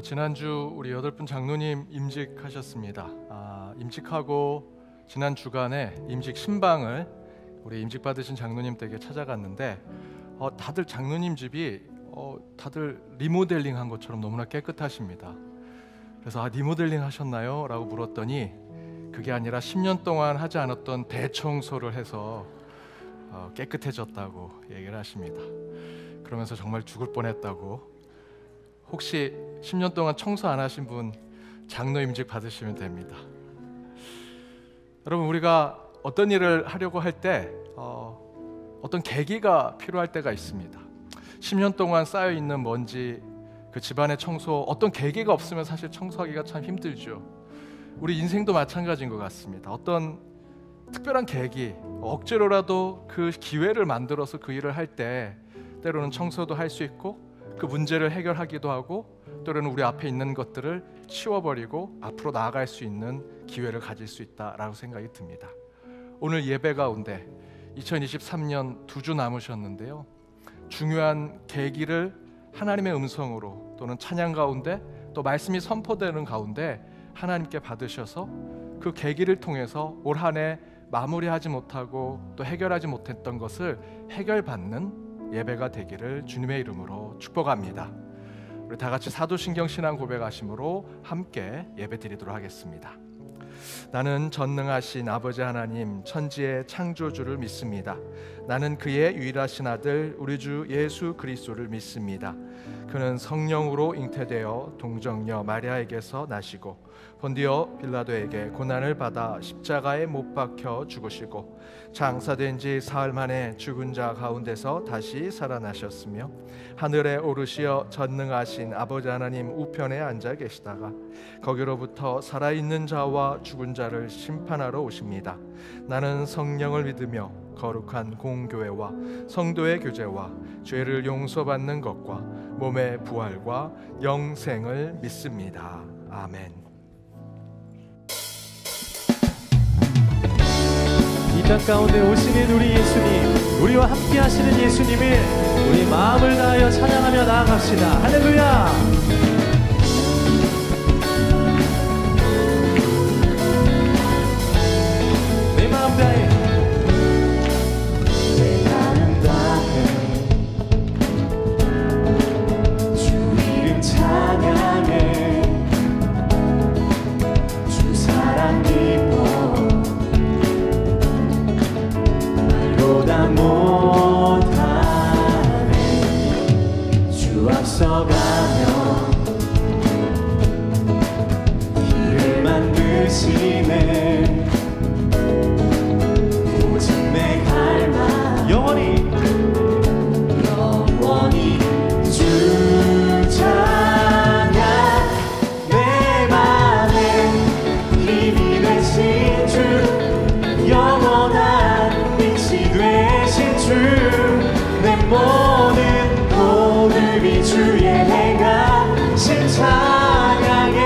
지난주 우리 8분 장로님 임직하셨습니다. 임직하고 지난 주간에 임직 신방을 우리 임직 받으신 장로님 댁에 찾아갔는데 다들 장로님 집이 다들 리모델링 한 것처럼 너무나 깨끗하십니다. 그래서 리모델링 하셨나요? 라고 물었더니 그게 아니라 10년 동안 하지 않았던 대청소를 해서 깨끗해졌다고 얘기를 하십니다. 그러면서 정말 죽을 뻔했다고. 혹시 10년 동안 청소 안 하신 분 장로 임직 받으시면 됩니다. 여러분, 우리가 어떤 일을 하려고 할 때 어떤 계기가 필요할 때가 있습니다. 10년 동안 쌓여있는 먼지, 그 집안의 청소, 어떤 계기가 없으면 사실 청소하기가 참 힘들죠. 우리 인생도 마찬가지인 것 같습니다. 어떤 특별한 계기, 억지로라도 그 기회를 만들어서 그 일을 할 때 때로는 청소도 할 수 있고 그 문제를 해결하기도 하고 때로는 우리 앞에 있는 것들을 치워버리고 앞으로 나아갈 수 있는 기회를 가질 수 있다라고 생각이 듭니다. 오늘 예배 가운데 2023년 2주 남으셨는데요, 중요한 계기를 하나님의 음성으로 또는 찬양 가운데 또 말씀이 선포되는 가운데 하나님께 받으셔서 그 계기를 통해서 올 한 해 마무리하지 못하고 또 해결하지 못했던 것을 해결받는 예배가 되기를 주님의 이름으로 축복합니다. 우리 다 같이 사도신경 신앙 고백하심으로 함께 예배 드리도록 하겠습니다. 나는 전능하신 아버지 하나님 천지의 창조주를 믿습니다. 나는 그의 유일하신 아들 우리 주 예수 그리스도를 믿습니다. 그는 성령으로 잉태되어 동정녀 마리아에게서 나시고 본디오 빌라도에게 고난을 받아 십자가에 못 박혀 죽으시고 장사된 지 사흘 만에 죽은 자 가운데서 다시 살아나셨으며 하늘에 오르시어 전능하신 아버지 하나님 우편에 앉아 계시다가 거기로부터 살아있는 자와 죽은 자를 심판하러 오십니다. 나는 성령을 믿으며 거룩한 공교회와 성도의 교제와 죄를 용서받는 것과 몸의 부활과 영생을 믿습니다. 아멘. 이 땅 가운데 오시는 우리 예수님, 우리와 함께 하시는 예수님을 우리 마음을 다하여 찬양하며 나아갑시다. 할렐루야. 내 마음 다해, 내 마음 다해 주 이름 찬양해 주 사랑 기뻐 말보다 못하네 주 앞서가며 길을 만드시네 영원히 주 찬양 내 맘에 힘이 되신 주 영원한 빛이 되신 주 내 모든 모습이 주의 행하신 찬양에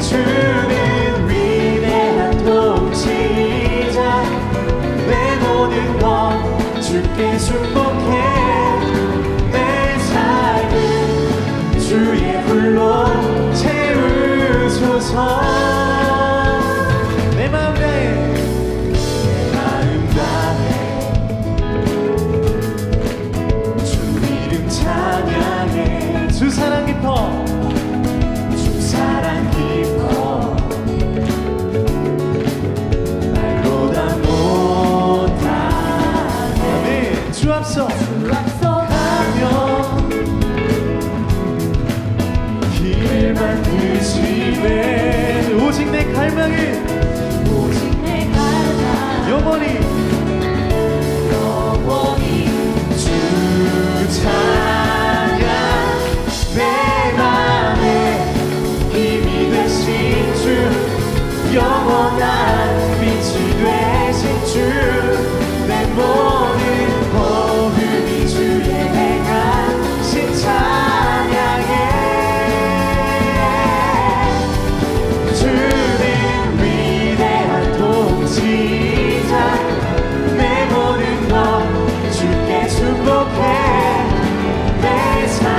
주는 위대한 통치자 내 모든 것 주께 축복해 내 삶을 주의 불로 채우소서. 내 마음 다해 내 마음 다해 주 이름 찬양해 주 사랑 깊어 주 사랑 깊어 말보다 못하네 주 앞서 가며 길을 만드시네 오직 내 갈망을 영원히 주 찬양 내 맘에 힘이 되신 주 영원한 빛이 되신 주 내 모든 모습이 주의 행하신 찬양에 주는 위대한 통치자 내 모든 것 주께 축복해 내 삶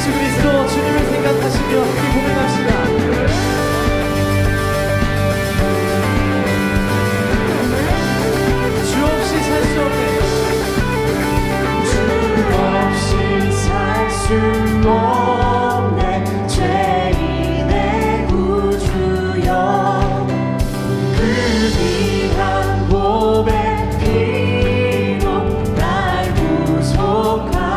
예수 그리스도 주님을 생각하시며 함께 고백합시다. 주 없이 살 수 없네. 주 없이 살 수 없네. 죄인의 구주여 그 귀한 보배 피로 날 구속하소서.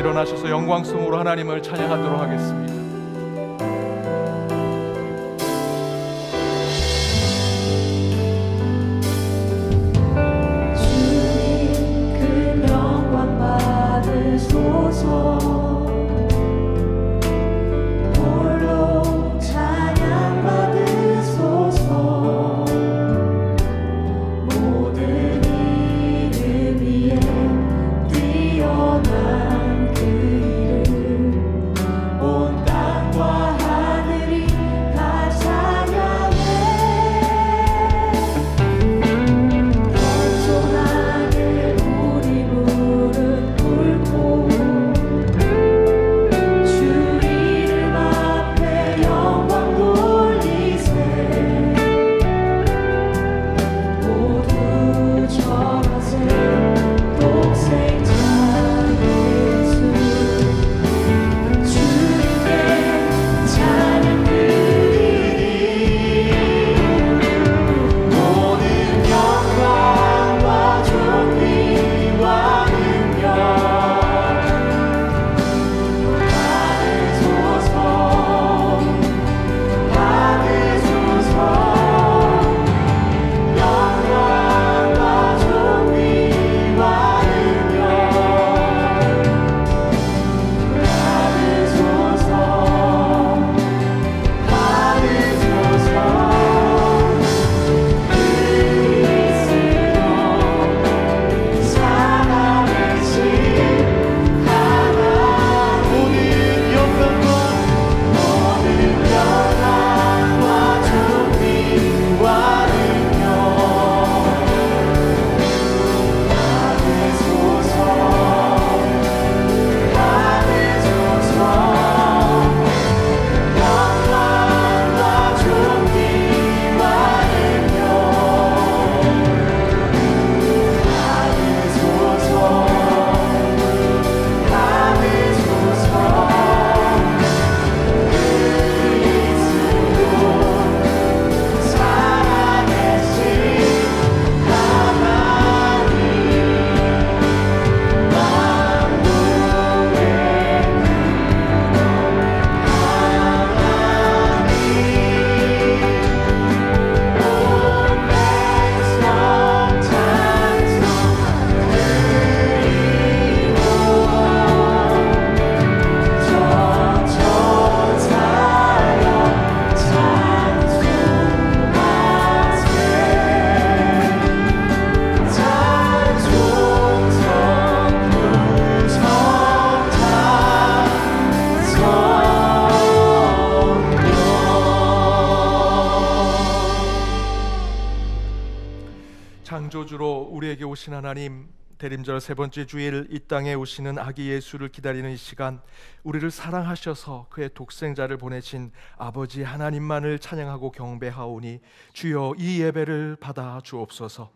일어나셔서 영광송으로 하나님을 찬양하도록 하겠습니다. 주님 그 영광 받으소서. 홀로 찬양 받으소서. 모든 이름 위에 뛰어난 그 이름, 온 땅과 하늘이 다 찬양해. 겸손하게 우리 무릎 꿇고 주 이름 앞에 영광 돌리세. 모두 절하세. 독생자 예수 주님께 찬양 드리리. 모든 영광과 존귀와 능력 받으소서. 받으소서. 영광과 존귀와 능력 받으소서. 받으소서. 그리스도 살아계신 하나님, 모든 영광과 존귀와 능력 받으소서. 받으소서. 영광과 존귀와 능력 받으소서. 받으소서. 그리스도 살아계신 하나님, 만물의 창조주로 우리에게 오신 하나님, 대림절 세 번째 주일 이 땅에 오시는 아기 예수를 기다리는 이 시간, 우리를 사랑하셔서 그의 독생자를 보내신 아버지 하나님만을 찬양하고 경배하오니 주여 이 예배를 받아 주옵소서.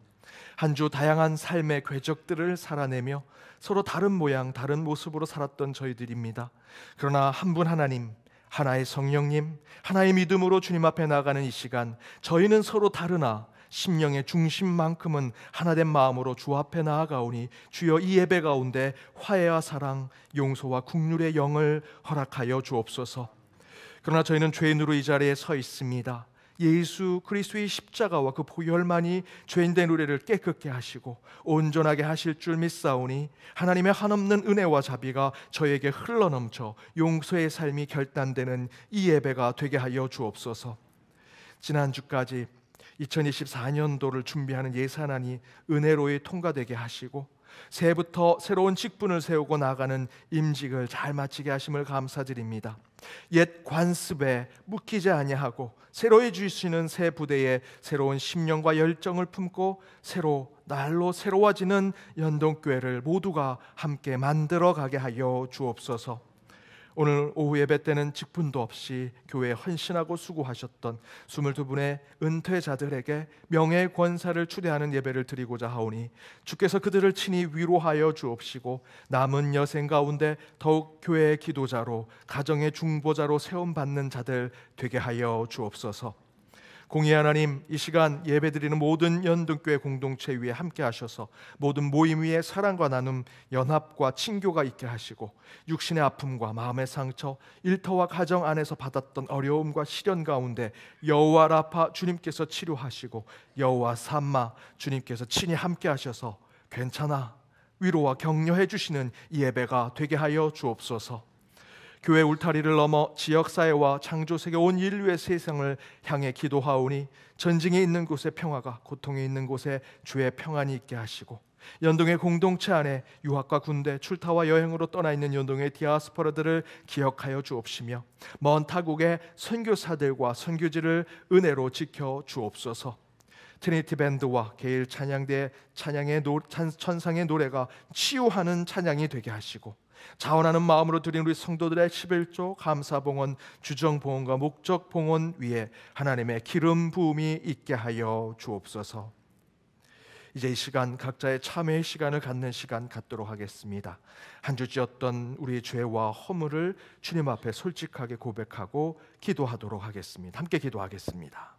한 주 다양한 삶의 궤적들을 살아내며 서로 다른 모양 다른 모습으로 살았던 저희들입니다. 그러나 한 분 하나님, 하나의 성령님, 하나의 믿음으로 주님 앞에 나가는 이 시간, 저희는 서로 다르나 심령의 중심만큼은 하나된 마음으로 주 앞에 나아가오니 주여 이 예배 가운데 화해와 사랑, 용서와 긍휼의 영을 허락하여 주옵소서. 그러나 저희는 죄인으로 이 자리에 서 있습니다. 예수 그리스도의 십자가와 그 보혈만이 죄인된 우리를 깨끗게 하시고 온전하게 하실 줄 믿사오니 하나님의 한없는 은혜와 자비가 저에게 흘러넘쳐 용서의 삶이 결단되는 이 예배가 되게 하여 주옵소서. 지난주까지 2024년도를 준비하는 예산안이 은혜로이 통과되게 하시고 새해부터 새로운 직분을 세우고 나가는 임직을 잘 마치게 하심을 감사드립니다. 옛 관습에 묶이지 아니하고 새로이 주시는 새 부대에 새로운 심령과 열정을 품고 날로 새로워지는 연동교회를 모두가 함께 만들어가게 하여 주옵소서. 오늘 오후 예배 때는 직분도 없이 교회에 헌신하고 수고하셨던 22분의 은퇴자들에게 명예의 권사를 추대하는 예배를 드리고자 하오니 주께서 그들을 친히 위로하여 주옵시고 남은 여생 가운데 더욱 교회의 기도자로 가정의 중보자로 세움받는 자들 되게 하여 주옵소서. 공의 하나님, 이 시간 예배드리는 모든 연등교회 공동체 위에 함께 하셔서 모든 모임 위에 사랑과 나눔, 연합과 친교가 있게 하시고 육신의 아픔과 마음의 상처, 일터와 가정 안에서 받았던 어려움과 시련 가운데 여호와 라파 주님께서 치료하시고 여호와 삼마 주님께서 친히 함께 하셔서 괜찮아, 위로와 격려해 주시는 이 예배가 되게 하여 주옵소서. 교회 울타리를 넘어 지역사회와 창조세계 온 인류의 세상을 향해 기도하오니 전쟁이 있는 곳에 평화가, 고통이 있는 곳에 주의 평안이 있게 하시고 연동의 공동체 안에 유학과 군대, 출타와 여행으로 떠나 있는 연동의 디아스포라들을 기억하여 주옵시며 먼 타국의 선교사들과 선교지를 은혜로 지켜 주옵소서. 트리니티 밴드와 게일 찬양대의 천상의 노래가 치유하는 찬양이 되게 하시고 자원하는 마음으로 드린 우리 성도들의 11조 감사봉헌, 주정봉헌과 목적봉헌 위에 하나님의 기름 부음이 있게 하여 주옵소서. 이제 이 시간 각자의 참회의 시간을 갖는 시간 갖도록 하겠습니다. 한 주 지었던 우리 죄와 허물을 주님 앞에 솔직하게 고백하고 기도하도록 하겠습니다. 함께 기도하겠습니다.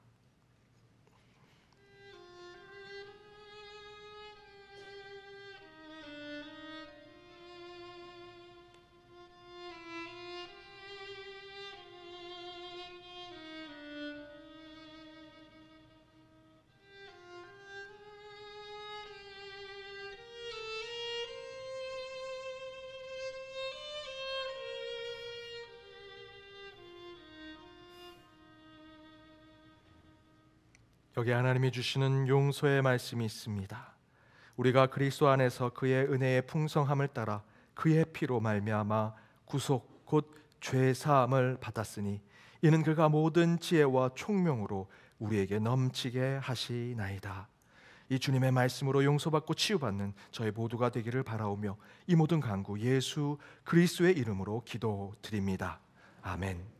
여기 하나님이 주시는 용서의 말씀이 있습니다. 우리가 그리스도 안에서 그의 은혜의 풍성함을 따라 그의 피로 말미암아 구속 곧 죄 사함을 받았으니 이는 그가 모든 지혜와 총명으로 우리에게 넘치게 하시나이다. 이 주님의 말씀으로 용서받고 치유받는 저희 모두가 되기를 바라오며 이 모든 간구 예수 그리스도의 이름으로 기도드립니다. 아멘.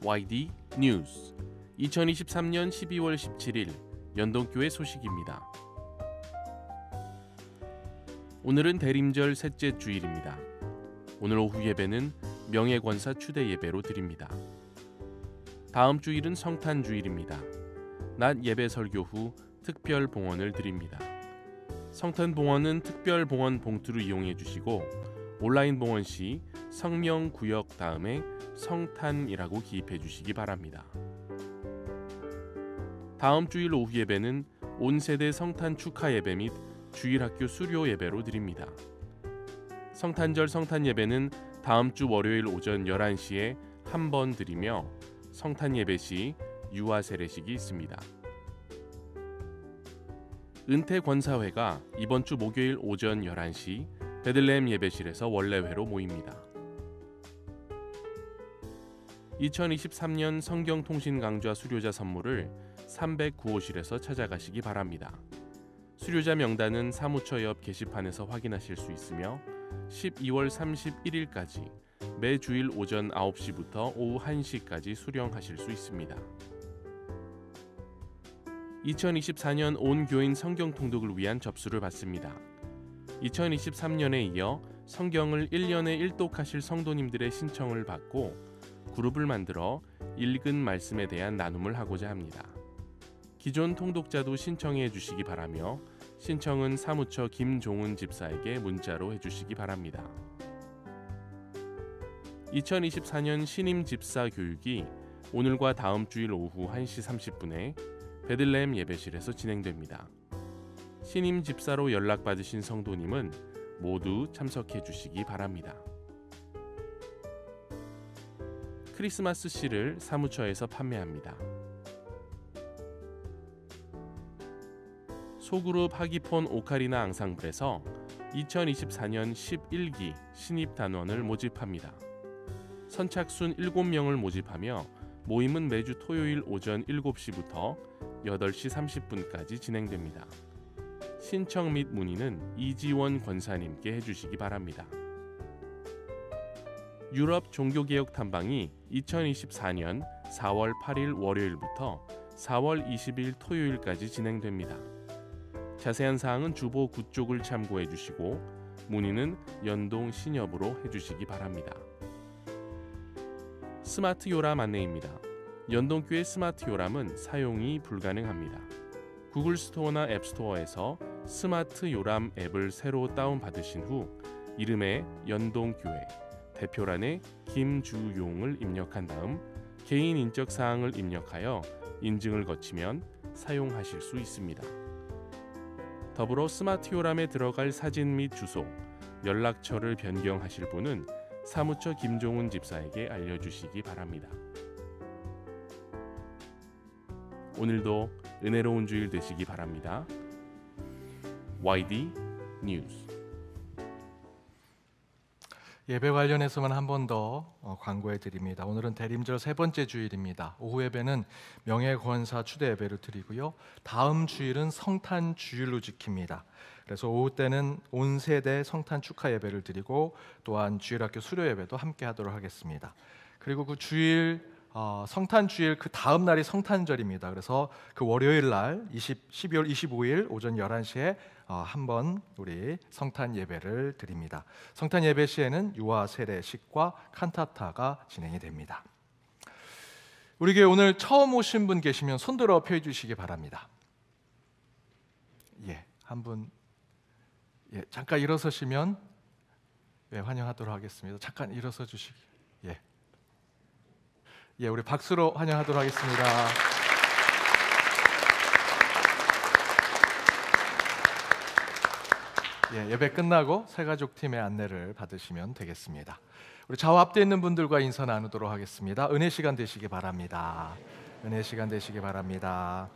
YD 뉴스 2023년 12월 17일 연동교회 소식입니다. 오늘은 대림절 셋째 주일입니다. 오늘 오후 예배는 명예권사 추대 예배로 드립니다. 다음 주일은 성탄 주일입니다. 낮 예배 설교 후 특별 봉헌을 드립니다. 성탄 봉헌은 특별 봉헌 봉투를 이용해 주시고 온라인 봉헌 시 성명 구역 다음에 성탄이라고 기입해 주시기 바랍니다. 다음 주일 오후 예배는 온 세대 성탄 축하 예배 및 주일학교 수료 예배로 드립니다. 성탄절 성탄 예배는 다음 주 월요일 오전 11시에 한 번 드리며 성탄 예배 시 유아 세례식이 있습니다. 은퇴 권사회가 이번 주 목요일 오전 11시 베들레헴 예배실에서 원래회로 모입니다. 2023년 성경통신 강좌 수료자 선물을 309호실에서 찾아가시기 바랍니다. 수료자 명단은 사무처 옆 게시판에서 확인하실 수 있으며 12월 31일까지 매주일 오전 9시부터 오후 1시까지 수령하실 수 있습니다. 2024년 온 교인 성경 통독을 위한 접수를 받습니다. 2023년에 이어 성경을 1년에 1독하실 성도님들의 신청을 받고 그룹을 만들어 읽은 말씀에 대한 나눔을 하고자 합니다. 기존 통독자도 신청해 주시기 바라며 신청은 사무처 김종은 집사에게 문자로 해주시기 바랍니다. 2024년 신임 집사 교육이 오늘과 다음 주일 오후 1시 30분에 베들레헴 예배실에서 진행됩니다. 신임 집사로 연락받으신 성도님은 모두 참석해 주시기 바랍니다. 크리스마스 씨를 사무처에서 판매합니다. 소그룹 하기폰 오카리나 앙상블에서 2024년 11기 신입 단원을 모집합니다. 선착순 7명을 모집하며 모임은 매주 토요일 오전 7시부터 8시 30분까지 진행됩니다. 신청 및 문의는 이지원 권사님께 해주시기 바랍니다. 유럽 종교개혁 탐방이 2024년 4월 8일 월요일부터 4월 20일 토요일까지 진행됩니다. 자세한 사항은 주보 9쪽을 참고해 주시고 문의는 연동 신협으로 해주시기 바랍니다. 스마트 요람 안내입니다. 연동교회 스마트 요람은 사용이 불가능합니다. 구글 스토어나 앱 스토어에서 스마트 요람 앱을 새로 다운받으신 후 이름에 연동교회, 대표란에 김주용을 입력한 다음 개인 인적 사항을 입력하여 인증을 거치면 사용하실 수 있습니다. 더불어 스마트 요람에 들어갈 사진 및 주소, 연락처를 변경하실 분은 사무처 김종훈 집사에게 알려주시기 바랍니다. 오늘도 은혜로운 주일 되시기 바랍니다. YD 뉴스. 예배 관련해서만 한 번 더 광고해 드립니다. 오늘은 대림절 세 번째 주일입니다. 오후 예배는 명예권사 추대 예배를 드리고요. 다음 주일은 성탄 주일로 지킵니다. 그래서 오후 때는 온 세대 성탄 축하 예배를 드리고 또한 주일학교 수료 예배도 함께 하도록 하겠습니다. 그리고 그 주일 성탄 주일 그 다음 날이 성탄절입니다. 그래서 그 월요일 날 12월 25일 오전 11시에 한번 우리 성탄 예배를 드립니다. 성탄 예배 시에는 유아 세례식과 칸타타가 진행이 됩니다. 우리 교회 오늘 처음 오신 분 계시면 손들어 펴 주시기 바랍니다. 예, 한 분 잠깐 일어서시면 환영하도록 하겠습니다. 잠깐 일어서 주시기. 우리 박수로 환영하도록 하겠습니다. 예배 끝나고 새가족 팀의 안내를 받으시면 되겠습니다. 우리 좌우 앞에 있는 분들과 인사 나누도록 하겠습니다. 은혜 시간 되시기 바랍니다. 은혜 시간 되시기 바랍니다.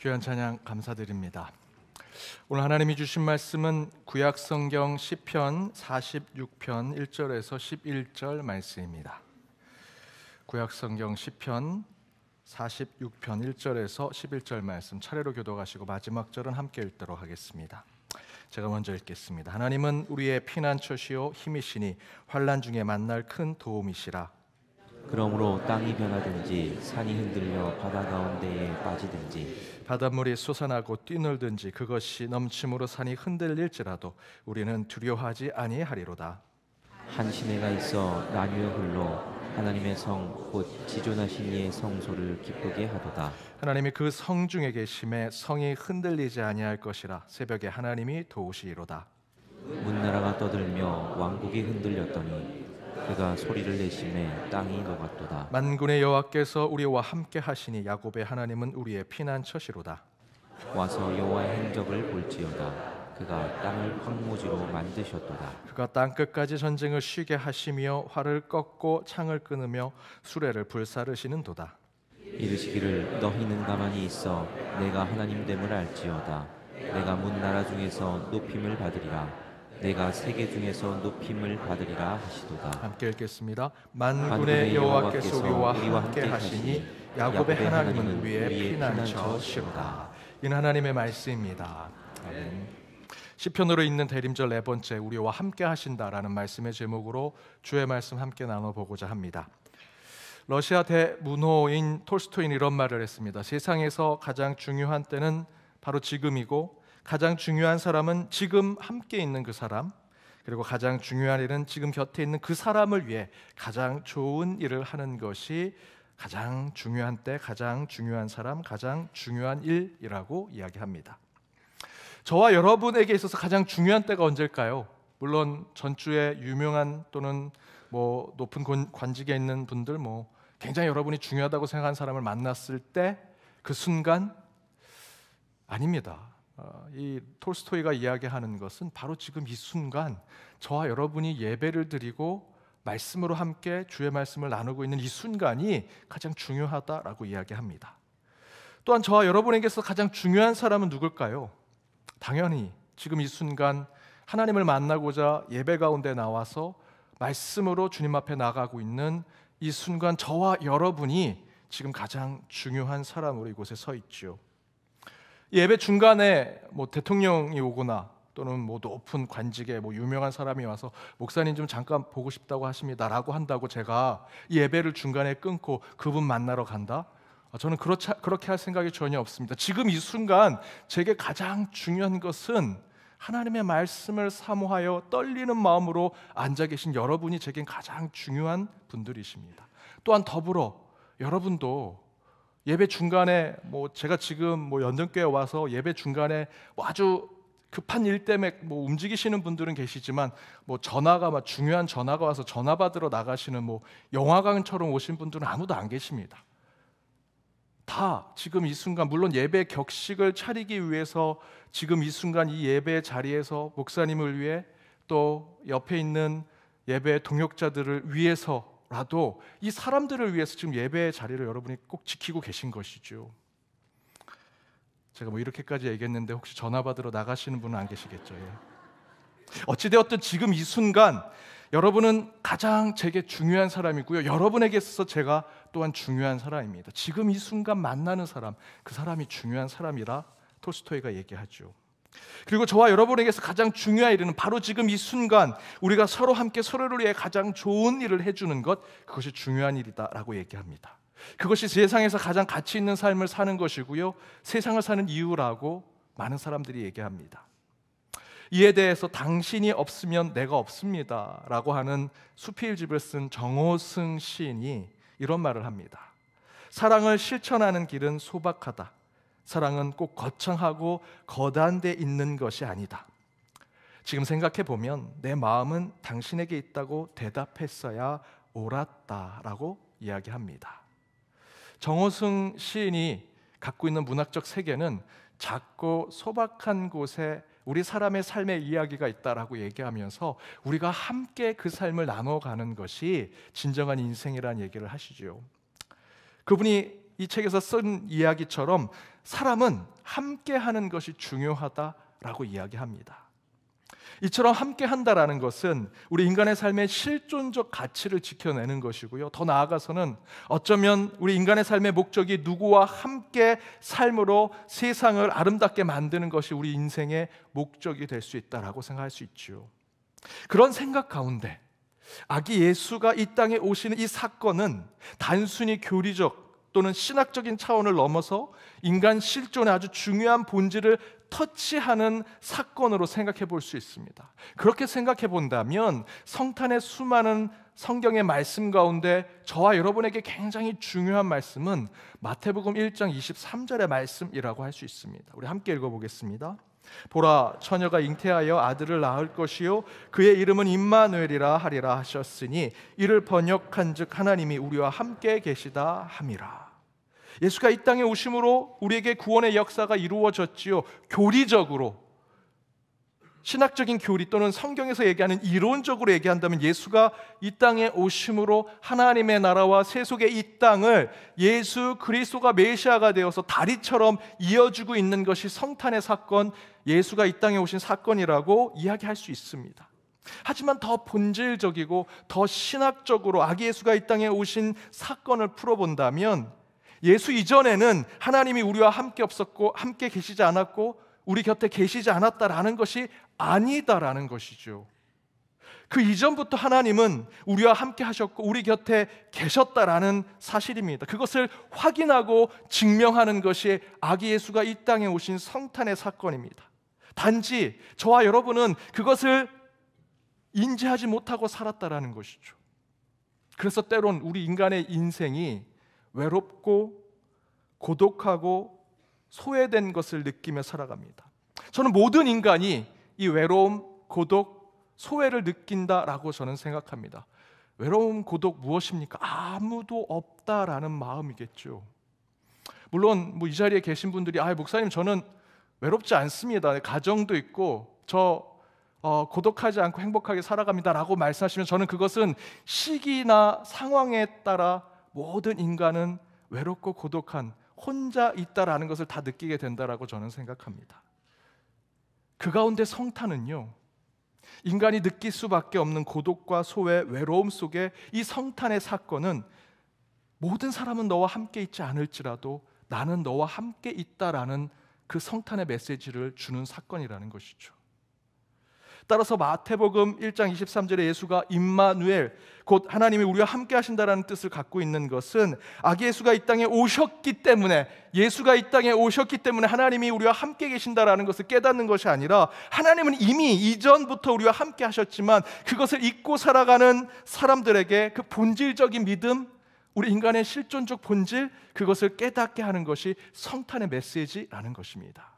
귀한 찬양 감사드립니다. 오늘 하나님이 주신 말씀은 구약성경 시편 46편 1절에서 11절 말씀입니다. 구약성경 시편 46편 1절에서 11절 말씀 차례로 교독하시고 마지막 절은 함께 읽도록 하겠습니다. 제가 먼저 읽겠습니다. 하나님은 우리의 피난처시요 힘이시니 환난 중에 만날 큰 도움이시라. 그러므로 땅이 변하든지 산이 흔들려 바다 가운데에 빠지든지 바닷물이 솟아나고 뛰놀든지 그것이 넘침으로 산이 흔들릴지라도 우리는 두려워하지 아니하리로다. 한 시내가 있어 나뉘어 흘러 하나님의 성 곧 지존하신 이의 성소를 기쁘게 하도다. 하나님이 그 성 중에 계심에 성이 흔들리지 아니할 것이라. 새벽에 하나님이 도우시리로다. 문나라가 떠들며 왕국이 흔들렸더니 그가 소리를 내심에 땅이 녹았도다. 만군의 여호와께서 우리와 함께 하시니 야곱의 하나님은 우리의 피난처시로다. 와서 여호와의 행적을 볼지어다. 그가 땅을 황무지로 만드셨도다. 그가 땅 끝까지 전쟁을 쉬게 하시며 활을 꺾고 창을 끊으며 수레를 불사르시는 도다. 이르시기를 너희는 가만히 있어 내가 하나님됨을 알지어다. 내가 문나라 중에서 높임을 받으리라. 내가 세계 중에서 높임을 받으리라 하시도다. 함께 읽겠습니다. 만군의 여호와께서 우리와 함께 하시니 야곱의 하나님은 우리의 피난처시로다. 이는 하나님의 말씀입니다. 아멘. 시편으로 읽는 대림절 네 번째, 우리와 함께 하신다라는 말씀의 제목으로 주의 말씀 함께 나눠보고자 합니다. 러시아 대문호인 톨스토이는 이런 말을 했습니다. 세상에서 가장 중요한 때는 바로 지금이고 가장 중요한 사람은 지금 함께 있는 그 사람, 그리고 가장 중요한 일은 지금 곁에 있는 그 사람을 위해 가장 좋은 일을 하는 것이 가장 중요한 때, 가장 중요한 사람, 가장 중요한 일이라고 이야기합니다. 저와 여러분에게 있어서 가장 중요한 때가 언제일까요? 물론 전주에 유명한 또는 높은 관직에 있는 분들, 굉장히 여러분이 중요하다고 생각하는 사람을 만났을 때 그 순간 아닙니다. 이 톨스토이가 이야기하는 것은 바로 지금 이 순간 저와 여러분이 예배를 드리고 말씀으로 함께 주의 말씀을 나누고 있는 이 순간이 가장 중요하다라고 이야기합니다. 또한 저와 여러분에게서 가장 중요한 사람은 누굴까요? 당연히 지금 이 순간 하나님을 만나고자 예배 가운데 나와서 말씀으로 주님 앞에 나가고 있는 이 순간 저와 여러분이 지금 가장 중요한 사람으로 이곳에 서 있죠. 예배 중간에 대통령이 오거나 또는 높은 관직에 유명한 사람이 와서 목사님 좀 잠깐 보고 싶다고 하십니다라고 한다고 제가 예배를 중간에 끊고 그분 만나러 간다? 저는 그렇게 할 생각이 전혀 없습니다. 지금 이 순간 제게 가장 중요한 것은 하나님의 말씀을 사모하여 떨리는 마음으로 앉아 계신 여러분이 제겐 가장 중요한 분들이십니다. 또한 더불어 여러분도 예배 중간에 제가 지금 연등교에 와서 예배 중간에 아주 급한 일 때문에 움직이시는 분들은 계시지만 전화가 중요한 전화가 와서 전화 받으러 나가시는 영화관처럼 오신 분들은 아무도 안 계십니다. 다 지금 이 순간, 물론 예배 격식을 차리기 위해서 지금 이 순간 이 예배 자리에서 목사님을 위해 또 옆에 있는 예배 동역자들을 위해서라도 이 사람들을 위해서 지금 예배의 자리를 여러분이 꼭 지키고 계신 것이죠. 제가 이렇게까지 얘기했는데 혹시 전화 받으러 나가시는 분은 안 계시겠죠? 어찌되었든 지금 이 순간 여러분은 가장 제게 중요한 사람이고요, 여러분에게 있어서 제가 또한 중요한 사람입니다. 지금 이 순간 만나는 사람, 그 사람이 중요한 사람이라 톨스토이가 얘기하죠. 그리고 저와 여러분에게서 가장 중요한 일은 바로 지금 이 순간 우리가 서로 함께 서로를 위해 가장 좋은 일을 해주는 것, 그것이 중요한 일이다라고 얘기합니다. 그것이 세상에서 가장 가치 있는 삶을 사는 것이고요, 세상을 사는 이유라고 많은 사람들이 얘기합니다. 이에 대해서 당신이 없으면 내가 없습니다 라고 하는 수필집을 쓴 정호승 시인이 이런 말을 합니다. 사랑을 실천하는 길은 소박하다. 사랑은 꼭 거창하고 거대한 데 있는 것이 아니다. 지금 생각해 보면 내 마음은 당신에게 있다고 대답했어야 옳았다라고 이야기합니다. 정호승 시인이 갖고 있는 문학적 세계는 작고 소박한 곳에 우리 사람의 삶의 이야기가 있다라고 얘기하면서 우리가 함께 그 삶을 나눠가는 것이 진정한 인생이라는 얘기를 하시죠. 그분이 이 책에서 쓴 이야기처럼 사람은 함께 하는 것이 중요하다라고 이야기합니다. 이처럼 함께 한다라는 것은 우리 인간의 삶의 실존적 가치를 지켜내는 것이고요. 더 나아가서는 어쩌면 우리 인간의 삶의 목적이 누구와 함께 삶으로 세상을 아름답게 만드는 것이 우리 인생의 목적이 될 수 있다라고 생각할 수 있죠. 그런 생각 가운데 아기 예수가 이 땅에 오시는 이 사건은 단순히 교리적 또는 신학적인 차원을 넘어서 인간 실존의 아주 중요한 본질을 터치하는 사건으로 생각해 볼 수 있습니다. 그렇게 생각해 본다면 성탄의 수많은 성경의 말씀 가운데 저와 여러분에게 굉장히 중요한 말씀은 마태복음 1장 23절의 말씀이라고 할 수 있습니다. 우리 함께 읽어보겠습니다. 보라, 처녀가 잉태하여 아들을 낳을 것이요 그의 이름은 임마누엘이라 하리라 하셨으니 이를 번역한즉 하나님이 우리와 함께 계시다 함이라. 예수가 이 땅에 오심으로 우리에게 구원의 역사가 이루어졌지요. 교리적으로, 신학적인 교리 또는 성경에서 얘기하는 이론적으로 얘기한다면 예수가 이 땅에 오심으로 하나님의 나라와 세속의 이 땅을 예수 그리스도가 메시아가 되어서 다리처럼 이어주고 있는 것이 성탄의 사건, 예수가 이 땅에 오신 사건이라고 이야기할 수 있습니다. 하지만 더 본질적이고 더 신학적으로 아기 예수가 이 땅에 오신 사건을 풀어본다면 예수 이전에는 하나님이 우리와 함께 없었고 함께 계시지 않았고 우리 곁에 계시지 않았다라는 것이 아니다라는 것이죠. 그 이전부터 하나님은 우리와 함께 하셨고 우리 곁에 계셨다라는 사실입니다. 그것을 확인하고 증명하는 것이 아기 예수가 이 땅에 오신 성탄의 사건입니다. 단지 저와 여러분은 그것을 인지하지 못하고 살았다라는 것이죠. 그래서 때론 우리 인간의 인생이 외롭고 고독하고 소외된 것을 느끼며 살아갑니다. 저는 모든 인간이 이 외로움, 고독, 소외를 느낀다라고 저는 생각합니다. 외로움, 고독 무엇입니까? 아무도 없다라는 마음이겠죠. 물론 이 자리에 계신 분들이 목사님 저는 외롭지 않습니다. 가정도 있고 저 고독하지 않고 행복하게 살아갑니다라고 말씀하시면 저는 그것은 시기나 상황에 따라 모든 인간은 외롭고 고독한 혼자 있다라는 것을 다 느끼게 된다라고 저는 생각합니다. 그 가운데 성탄은요, 인간이 느낄 수밖에 없는 고독과 소외, 외로움 속에 이 성탄의 사건은 모든 사람은 너와 함께 있지 않을지라도 나는 너와 함께 있다라는 그 성탄의 메시지를 주는 사건이라는 것이죠. 따라서 마태복음 1장 23절에 예수가 임마누엘, 곧 하나님이 우리와 함께 하신다라는 뜻을 갖고 있는 것은 아기 예수가 이 땅에 오셨기 때문에, 예수가 이 땅에 오셨기 때문에 하나님이 우리와 함께 계신다라는 것을 깨닫는 것이 아니라 하나님은 이미 이전부터 우리와 함께 하셨지만 그것을 잊고 살아가는 사람들에게 그 본질적인 믿음, 우리 인간의 실존적 본질, 그것을 깨닫게 하는 것이 성탄의 메시지라는 것입니다.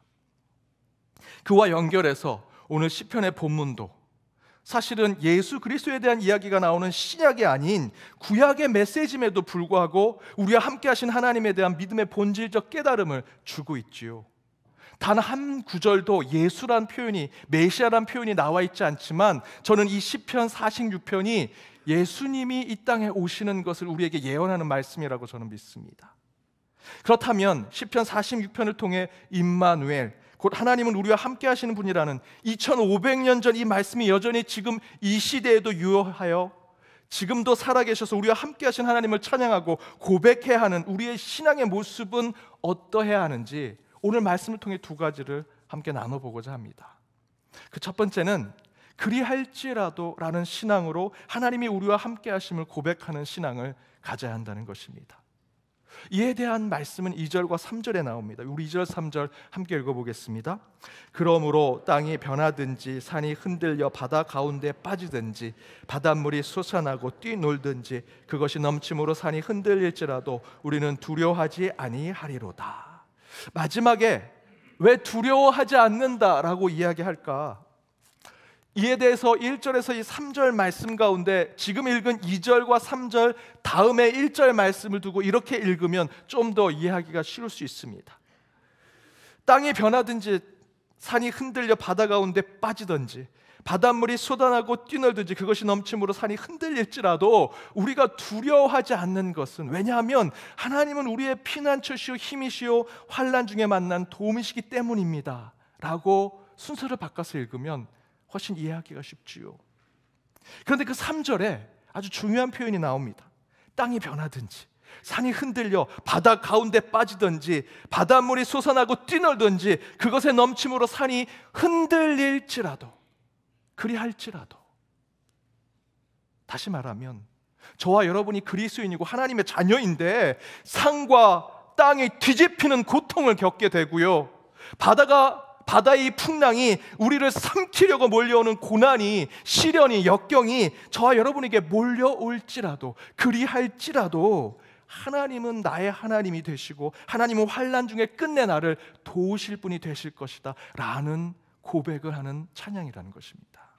그와 연결해서 오늘 시편의 본문도 사실은 예수 그리스도에 대한 이야기가 나오는 신약이 아닌 구약의 메시지임에도 불구하고 우리와 함께 하신 하나님에 대한 믿음의 본질적 깨달음을 주고 있지요. 단 한 구절도 예수란 표현이, 메시아란 표현이 나와 있지 않지만 저는 이 시편 46편이 예수님이 이 땅에 오시는 것을 우리에게 예언하는 말씀이라고 저는 믿습니다. 그렇다면 시편 46편을 통해 임마누엘, 곧 하나님은 우리와 함께 하시는 분이라는 2500년 전 이 말씀이 여전히 지금 이 시대에도 유효하여 지금도 살아계셔서 우리와 함께 하신 하나님을 찬양하고 고백해야 하는 우리의 신앙의 모습은 어떠해야 하는지 오늘 말씀을 통해 두 가지를 함께 나눠보고자 합니다. 그 첫 번째는 그리할지라도 라는 신앙으로 하나님이 우리와 함께 하심을 고백하는 신앙을 가져야 한다는 것입니다. 이에 대한 말씀은 2절과 3절에 나옵니다. 우리 2절 3절 함께 읽어보겠습니다. 그러므로 땅이 변하든지 산이 흔들려 바다 가운데 빠지든지 바닷물이 솟아나고 뛰놀든지 그것이 넘침으로 산이 흔들릴지라도 우리는 두려워하지 아니하리로다. 마지막에 왜 두려워하지 않는다라고 이야기할까? 이에 대해서 1절에서 이 3절 말씀 가운데 지금 읽은 2절과 3절 다음에 1절 말씀을 두고 이렇게 읽으면 좀 더 이해하기가 쉬울 수 있습니다. 땅이 변하든지 산이 흔들려 바다 가운데 빠지든지 바닷물이 쏟아나고 뛰놀든지 그것이 넘침으로 산이 흔들릴지라도 우리가 두려워하지 않는 것은, 왜냐하면 하나님은 우리의 피난처시오 힘이시오 환난 중에 만난 도움이시기 때문입니다 라고 순서를 바꿔서 읽으면 훨씬 이해하기가 쉽지요. 그런데 그 3절에 아주 중요한 표현이 나옵니다. 땅이 변하든지 산이 흔들려 바다 가운데 빠지든지 바닷물이 솟아나고 뛰놀든지 그것의 넘침으로 산이 흔들릴지라도, 그리할지라도. 다시 말하면 저와 여러분이 그리스도인이고 하나님의 자녀인데 산과 땅이 뒤집히는 고통을 겪게 되고요, 바다의 풍랑이 우리를 삼키려고 몰려오는 고난이, 시련이, 역경이 저와 여러분에게 몰려올지라도, 그리할지라도 하나님은 나의 하나님이 되시고 하나님은 환난 중에 끝내 나를 도우실 분이 되실 것이다 라는 고백을 하는 찬양이라는 것입니다.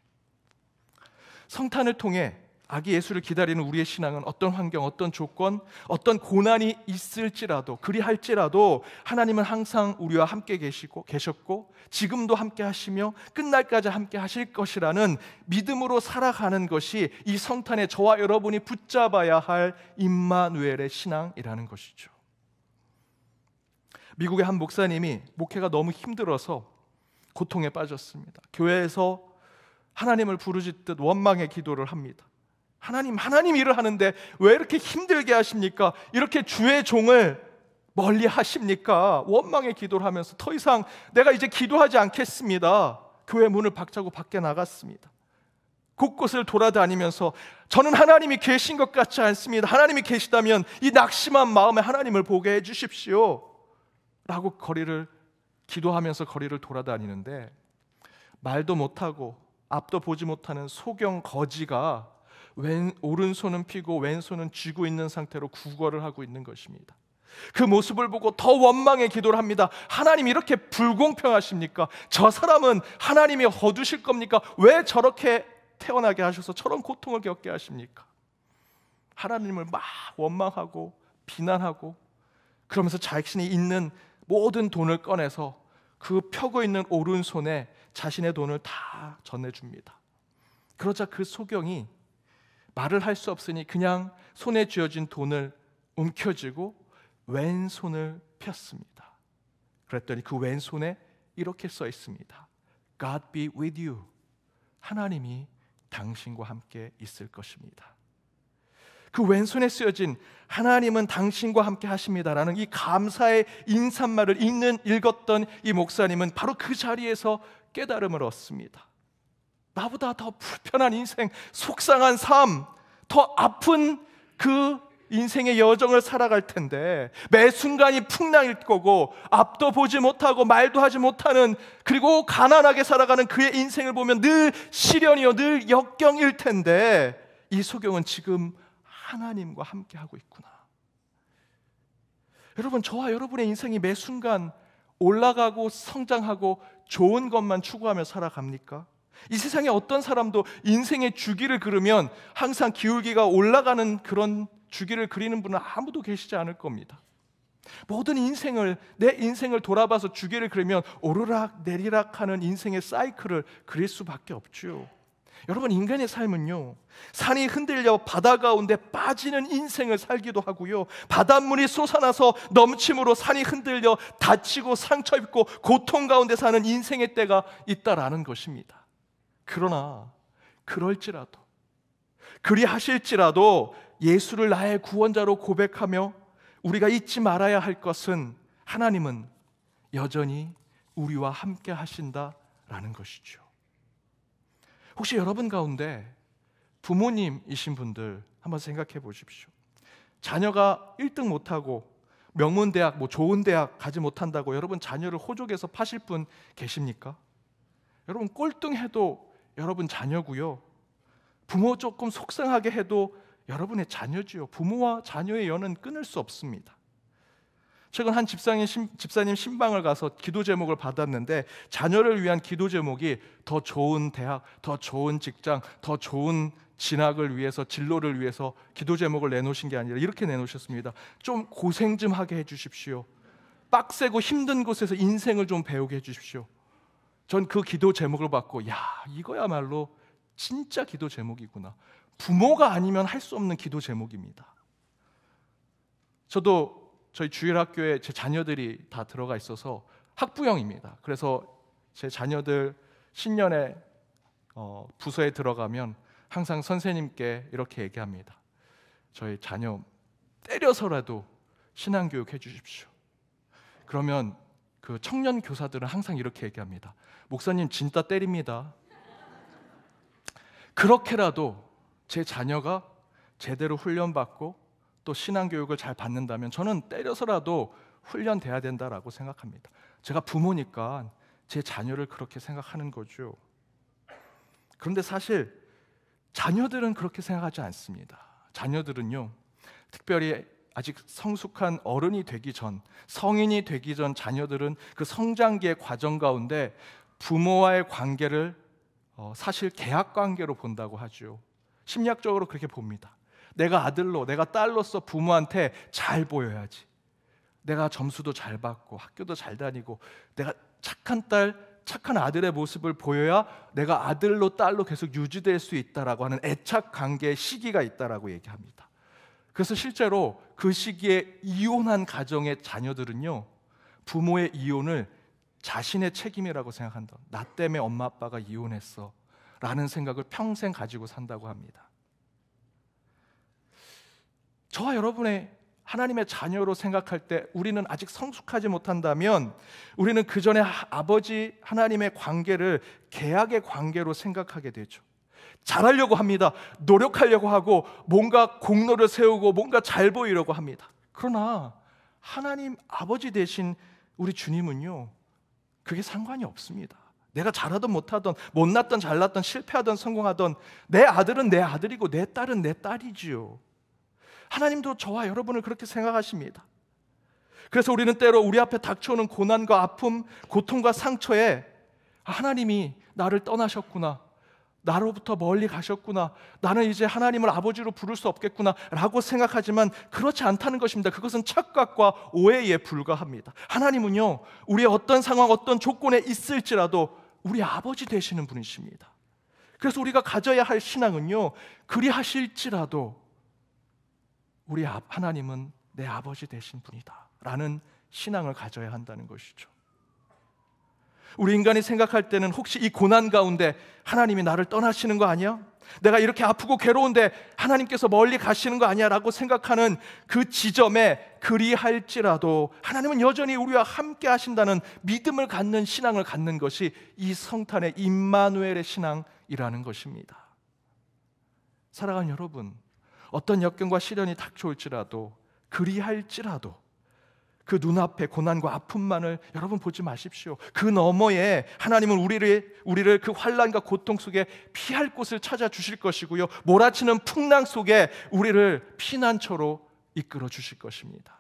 성탄을 통해 아기 예수를 기다리는 우리의 신앙은 어떤 환경, 어떤 조건, 어떤 고난이 있을지라도, 그리할지라도 하나님은 항상 우리와 함께 계셨고 지금도 함께 하시며 끝날까지 함께 하실 것이라는 믿음으로 살아가는 것이 이 성탄에 저와 여러분이 붙잡아야 할 임마누엘의 신앙이라는 것이죠. 미국의 한 목사님이 목회가 너무 힘들어서 고통에 빠졌습니다. 교회에서 하나님을 부르짖듯 원망의 기도를 합니다. 하나님 일을 하는데 왜 이렇게 힘들게 하십니까? 이렇게 주의 종을 멀리 하십니까? 원망의 기도를 하면서 더 이상 내가 이제 기도하지 않겠습니다. 교회 문을 박차고 밖에 나갔습니다. 곳곳을 돌아다니면서 저는 하나님이 계신 것 같지 않습니다. 하나님이 계시다면 이 낙심한 마음에 하나님을 보게 해주십시오 라고 기도하면서 거리를 돌아다니는데, 말도 못하고 앞도 보지 못하는 소경 거지가 오른손은 펴고 왼손은 쥐고 있는 상태로 구걸을 하고 있는 것입니다. 그 모습을 보고 더 원망의 기도를 합니다. 하나님 이렇게 불공평하십니까? 저 사람은 하나님이 거두실 겁니까? 왜 저렇게 태어나게 하셔서 저런 고통을 겪게 하십니까? 하나님을 막 원망하고 비난하고, 그러면서 자신이 있는 모든 돈을 꺼내서 그 펴고 있는 오른손에 자신의 돈을 다 전해줍니다. 그러자 그 소경이 말을 할 수 없으니 그냥 손에 쥐어진 돈을 움켜쥐고 왼손을 폈습니다. 그랬더니 그 왼손에 이렇게 써 있습니다. God be with you. 하나님이 당신과 함께 있을 것입니다. 그 왼손에 쓰여진 하나님은 당신과 함께 하십니다라는 이 감사의 인사말을 읽었던 이 목사님은 바로 그 자리에서 깨달음을 얻습니다. 나보다 더 불편한 인생, 속상한 삶, 더 아픈 그 인생의 여정을 살아갈 텐데 매 순간이 풍랑일 거고 앞도 보지 못하고 말도 하지 못하는, 그리고 가난하게 살아가는 그의 인생을 보면 늘 시련이요 늘 역경일 텐데 이 소경은 지금 하나님과 함께하고 있구나. 여러분, 저와 여러분의 인생이 매 순간 올라가고 성장하고 좋은 것만 추구하며 살아갑니까? 이 세상에 어떤 사람도 인생의 주기를 그리면 항상 기울기가 올라가는 그런 주기를 그리는 분은 아무도 계시지 않을 겁니다. 모든 내 인생을 돌아봐서 주기를 그리면 오르락 내리락 하는 인생의 사이클을 그릴 수밖에 없죠. 여러분, 인간의 삶은요, 산이 흔들려 바다 가운데 빠지는 인생을 살기도 하고요, 바닷물이 솟아나서 넘침으로 산이 흔들려 다치고 상처 입고 고통 가운데 사는 인생의 때가 있다라는 것입니다. 그러나 그럴지라도, 그리하실지라도 예수를 나의 구원자로 고백하며 우리가 잊지 말아야 할 것은 하나님은 여전히 우리와 함께 하신다라는 것이죠. 혹시 여러분 가운데 부모님이신 분들 한번 생각해 보십시오. 자녀가 1등 못하고 명문대학, 좋은 대학 가지 못한다고 여러분 자녀를 호적에서 파실 분 계십니까? 여러분, 꼴등해도 여러분 자녀고요, 부모 조금 속상하게 해도 여러분의 자녀지요. 부모와 자녀의 연은 끊을 수 없습니다. 최근 한 집사님 신방을 가서 기도 제목을 받았는데 자녀를 위한 기도 제목이 더 좋은 대학, 더 좋은 직장, 더 좋은 진학을 위해서, 진로를 위해서 기도 제목을 내놓으신 게 아니라 이렇게 내놓으셨습니다. 좀 고생 좀 하게 해주십시오. 빡세고 힘든 곳에서 인생을 좀 배우게 해주십시오. 전 그 기도 제목을 받고 야, 이거야말로 진짜 기도 제목이구나. 부모가 아니면 할 수 없는 기도 제목입니다. 저도 저희 주일학교에 제 자녀들이 다 들어가 있어서 학부형입니다. 그래서 제 자녀들 신년에 부서에 들어가면 항상 선생님께 이렇게 얘기합니다. 저희 자녀 때려서라도 신앙교육 해주십시오. 그러면 그 청년 교사들은 항상 이렇게 얘기합니다. 목사님 진짜 때립니다. 그렇게라도 제 자녀가 제대로 훈련받고 또 신앙교육을 잘 받는다면 저는 때려서라도 훈련돼야 된다라고 생각합니다. 제가 부모니까 제 자녀를 그렇게 생각하는 거죠. 그런데 사실 자녀들은 그렇게 생각하지 않습니다. 자녀들은요, 특별히 아직 성숙한 어른이 되기 전, 성인이 되기 전 자녀들은 그 성장기의 과정 가운데 부모와의 관계를 사실 계약 관계로 본다고 하죠. 심리학적으로 그렇게 봅니다. 내가 아들로, 내가 딸로서 부모한테 잘 보여야지. 내가 점수도 잘 받고 학교도 잘 다니고 내가 착한 딸, 착한 아들의 모습을 보여야 내가 아들로 딸로 계속 유지될 수 있다라고 하는 애착 관계의 시기가 있다라고 얘기합니다. 그래서 실제로 그 시기에 이혼한 가정의 자녀들은요, 부모의 이혼을 자신의 책임이라고 생각한다. 나 때문에 엄마 아빠가 이혼했어 라는 생각을 평생 가지고 산다고 합니다. 저와 여러분의 하나님의 자녀로 생각할 때 우리는 아직 성숙하지 못한다면 우리는 그 전에 아버지 하나님의 관계를 계약의 관계로 생각하게 되죠. 잘하려고 합니다. 노력하려고 하고 뭔가 공로를 세우고 뭔가 잘 보이려고 합니다. 그러나 하나님 아버지 되신 우리 주님은요, 그게 상관이 없습니다. 내가 잘하든 못하든 못났든 잘났든 실패하든 성공하든 내 아들은 내 아들이고 내 딸은 내 딸이지요. 하나님도 저와 여러분을 그렇게 생각하십니다. 그래서 우리는 때로 우리 앞에 닥쳐오는 고난과 아픔, 고통과 상처에 하나님이 나를 떠나셨구나, 나로부터 멀리 가셨구나, 나는 이제 하나님을 아버지로 부를 수 없겠구나 라고 생각하지만 그렇지 않다는 것입니다. 그것은 착각과 오해에 불과합니다. 하나님은요, 우리의 어떤 상황, 어떤 조건에 있을지라도 우리 아버지 되시는 분이십니다. 그래서 우리가 가져야 할 신앙은요, 그리하실지라도 우리 하나님은 내 아버지 되신 분이다 라는 신앙을 가져야 한다는 것이죠. 우리 인간이 생각할 때는 혹시 이 고난 가운데 하나님이 나를 떠나시는 거 아니야? 내가 이렇게 아프고 괴로운데 하나님께서 멀리 가시는 거 아니야? 라고 생각하는 그 지점에 그리할지라도 하나님은 여전히 우리와 함께 하신다는 믿음을 갖는 신앙을 갖는 것이 이 성탄의 임마누엘의 신앙이라는 것입니다. 사랑하는 여러분, 어떤 역경과 시련이 닥쳐올지라도 그리할지라도 그 눈앞에 고난과 아픔만을 여러분 보지 마십시오. 그 너머에 하나님은 우리를 그 환난과 고통 속에 피할 곳을 찾아주실 것이고요, 몰아치는 풍랑 속에 우리를 피난처로 이끌어 주실 것입니다.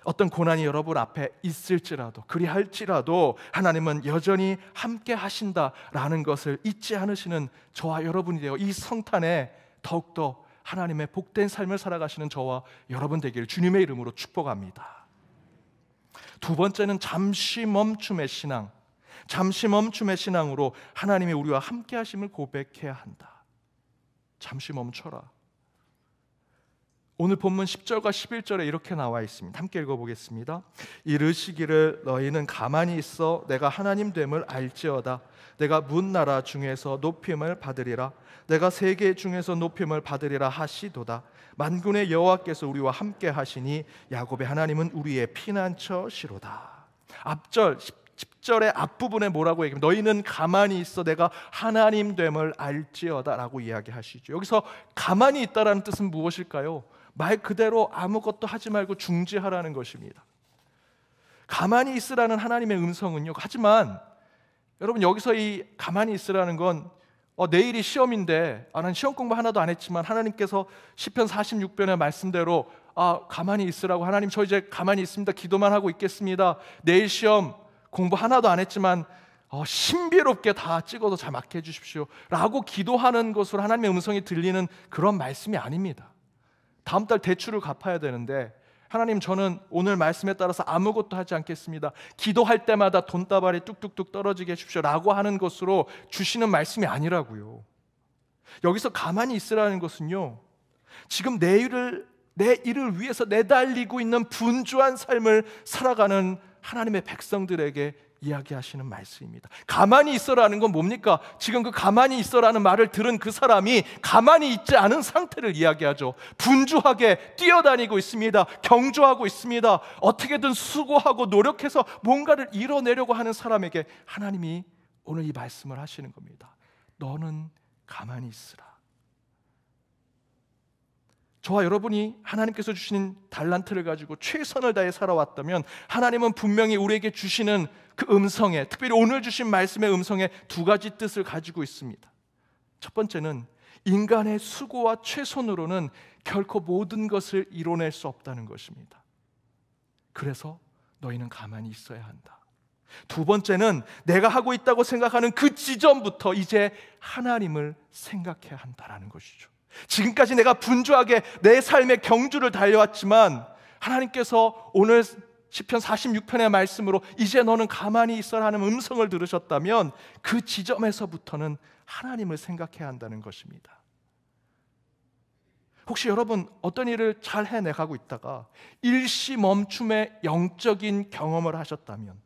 어떤 고난이 여러분 앞에 있을지라도 그리할지라도 하나님은 여전히 함께 하신다라는 것을 잊지 않으시는 저와 여러분이 되어 이 성탄에 더욱더 하나님의 복된 삶을 살아가시는 저와 여러분 되기를 주님의 이름으로 축복합니다. 두 번째는 잠시 멈춤의 신앙. 잠시 멈춤의 신앙으로 하나님이 우리와 함께 하심을 고백해야 한다. 잠시 멈춰라. 오늘 본문 10절과 11절에 이렇게 나와 있습니다. 함께 읽어보겠습니다. 이르시기를 너희는 가만히 있어 내가 하나님 됨을 알지어다. 내가 문 나라 중에서 높임을 받으리라. 내가 세계 중에서 높임을 받으리라 하시도다. 만군의 여호와께서 우리와 함께 하시니 야곱의 하나님은 우리의 피난처시로다. 앞절 10절의 앞부분에 뭐라고 얘기하면 너희는 가만히 있어 내가 하나님 됨을 알지어다 라고 이야기하시죠. 여기서 가만히 있다라는 뜻은 무엇일까요? 말 그대로 아무것도 하지 말고 중지하라는 것입니다. 가만히 있으라는 하나님의 음성은요, 하지만 여러분 여기서 이 가만히 있으라는 건 내일이 시험인데 나는 시험 공부 하나도 안 했지만 하나님께서 시편 46편의 말씀대로 가만히 있으라고, 하나님 저 이제 가만히 있습니다, 기도만 하고 있겠습니다, 내일 시험 공부 하나도 안 했지만 신비롭게 다 찍어도 잘 맞게 해주십시오 라고 기도하는 것으로 하나님의 음성이 들리는 그런 말씀이 아닙니다. 다음 달 대출을 갚아야 되는데 하나님, 저는 오늘 말씀에 따라서 아무것도 하지 않겠습니다. 기도할 때마다 돈다발이 뚝뚝뚝 떨어지게 해주십시오 라고 하는 것으로 주시는 말씀이 아니라고요. 여기서 가만히 있으라는 것은요, 지금 내 일을 위해서 내달리고 있는 분주한 삶을 살아가는 하나님의 백성들에게 이야기하시는 말씀입니다. 가만히 있어라는 건 뭡니까? 지금 그 가만히 있어라는 말을 들은 그 사람이 가만히 있지 않은 상태를 이야기하죠. 분주하게 뛰어다니고 있습니다. 경주하고 있습니다. 어떻게든 수고하고 노력해서 뭔가를 이뤄내려고 하는 사람에게 하나님이 오늘 이 말씀을 하시는 겁니다. 너는 가만히 있으라. 저와 여러분이 하나님께서 주신 달란트를 가지고 최선을 다해 살아왔다면 하나님은 분명히 우리에게 주시는 그 음성에, 특별히 오늘 주신 말씀의 음성에 두 가지 뜻을 가지고 있습니다. 첫 번째는 인간의 수고와 최선으로는 결코 모든 것을 이뤄낼 수 없다는 것입니다. 그래서 너희는 가만히 있어야 한다. 두 번째는 내가 하고 있다고 생각하는 그 지점부터 이제 하나님을 생각해야 한다는 것이죠. 지금까지 내가 분주하게 내 삶의 경주를 달려왔지만 하나님께서 오늘 시편 46편의 말씀으로 이제 너는 가만히 있어라 하는 음성을 들으셨다면 그 지점에서부터는 하나님을 생각해야 한다는 것입니다. 혹시 여러분 어떤 일을 잘 해내가고 있다가 일시 멈춤의 영적인 경험을 하셨다면,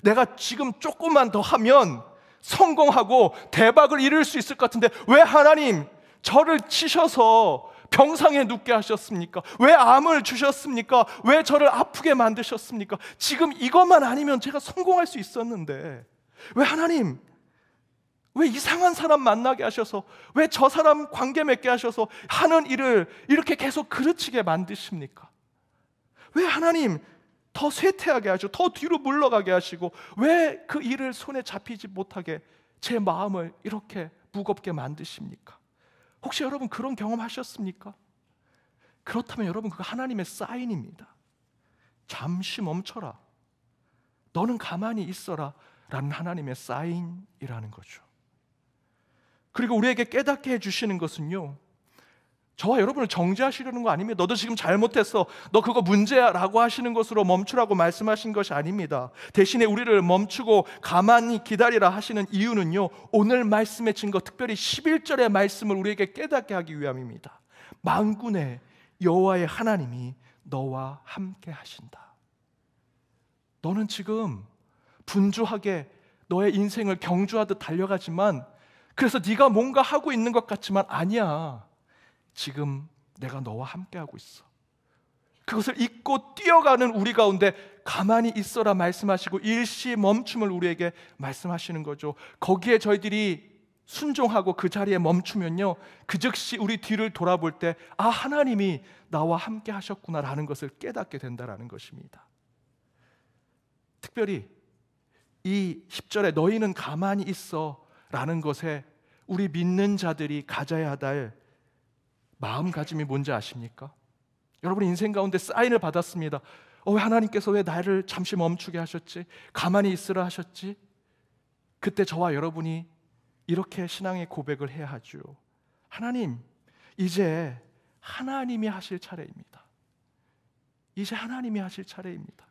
내가 지금 조금만 더 하면 성공하고 대박을 이룰 수 있을 것 같은데 왜 하나님 저를 치셔서 병상에 눕게 하셨습니까? 왜 암을 주셨습니까? 왜 저를 아프게 만드셨습니까? 지금 이것만 아니면 제가 성공할 수 있었는데 왜 하나님, 왜 이상한 사람 만나게 하셔서, 왜 저 사람 관계 맺게 하셔서 하는 일을 이렇게 계속 그르치게 만드십니까? 왜 하나님 더 쇠퇴하게 하시고 더 뒤로 물러가게 하시고 왜 그 일을 손에 잡히지 못하게 제 마음을 이렇게 무겁게 만드십니까? 혹시 여러분 그런 경험하셨습니까? 그렇다면 여러분 그거 하나님의 사인입니다. 잠시 멈춰라, 너는 가만히 있어라 라는 하나님의 사인이라는 거죠. 그리고 우리에게 깨닫게 해주시는 것은요, 저와 여러분을 정죄하시려는 거 아닙니다. 너도 지금 잘못했어, 너 그거 문제야 라고 하시는 것으로 멈추라고 말씀하신 것이 아닙니다. 대신에 우리를 멈추고 가만히 기다리라 하시는 이유는요, 오늘 말씀의 증거, 특별히 11절의 말씀을 우리에게 깨닫게 하기 위함입니다. 만군의 여호와의 하나님이 너와 함께 하신다. 너는 지금 분주하게 너의 인생을 경주하듯 달려가지만, 그래서 네가 뭔가 하고 있는 것 같지만 아니야. 지금 내가 너와 함께하고 있어. 그것을 잊고 뛰어가는 우리 가운데 가만히 있어라 말씀하시고 일시 멈춤을 우리에게 말씀하시는 거죠. 거기에 저희들이 순종하고 그 자리에 멈추면요, 그 즉시 우리 뒤를 돌아볼 때 아, 하나님이 나와 함께 하셨구나라는 것을 깨닫게 된다라는 것입니다. 특별히 이 10절에 너희는 가만히 있어 라는 것에 우리 믿는 자들이 가져야 할 마음가짐이 뭔지 아십니까? 여러분 인생 가운데 사인을 받았습니다. 왜 하나님께서 왜 나를 잠시 멈추게 하셨지? 가만히 있으라 하셨지? 그때 저와 여러분이 이렇게 신앙의 고백을 해야 하죠. 하나님, 이제 하나님이 하실 차례입니다. 이제 하나님이 하실 차례입니다.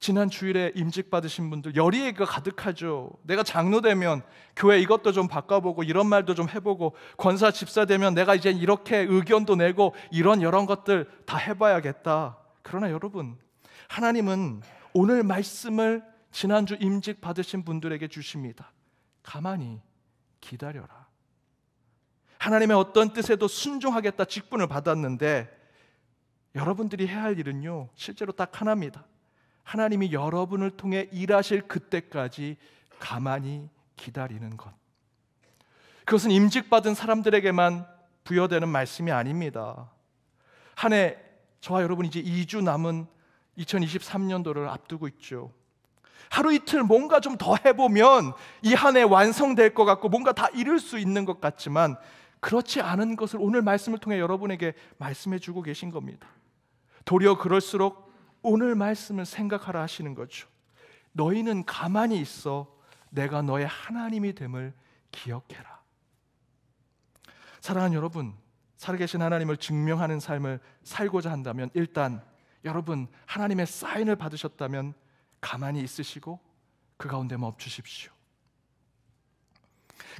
지난 주일에 임직 받으신 분들 열의가 가득하죠. 내가 장로 되면 교회 이것도 좀 바꿔보고 이런 말도 좀 해보고, 권사 집사 되면 내가 이제 이렇게 의견도 내고 이런 것들 다 해봐야겠다. 그러나 여러분, 하나님은 오늘 말씀을 지난주 임직 받으신 분들에게 주십니다. 가만히 기다려라. 하나님의 어떤 뜻에도 순종하겠다 직분을 받았는데, 여러분들이 해야 할 일은요, 실제로 딱 하나입니다. 하나님이 여러분을 통해 일하실 그때까지 가만히 기다리는 것. 그것은 임직받은 사람들에게만 부여되는 말씀이 아닙니다. 한 해 저와 여러분 이제 2주 남은 2023년도를 앞두고 있죠. 하루 이틀 뭔가 좀 더 해보면 이 한 해 완성될 것 같고 뭔가 다 이룰 수 있는 것 같지만 그렇지 않은 것을 오늘 말씀을 통해 여러분에게 말씀해 주고 계신 겁니다. 도리어 그럴수록 오늘 말씀을 생각하라 하시는 거죠. 너희는 가만히 있어 내가 너의 하나님이 됨을 기억해라. 사랑하는 여러분, 살아계신 하나님을 증명하는 삶을 살고자 한다면 일단 여러분 하나님의 사인을 받으셨다면 가만히 있으시고 그 가운데 멈추십시오.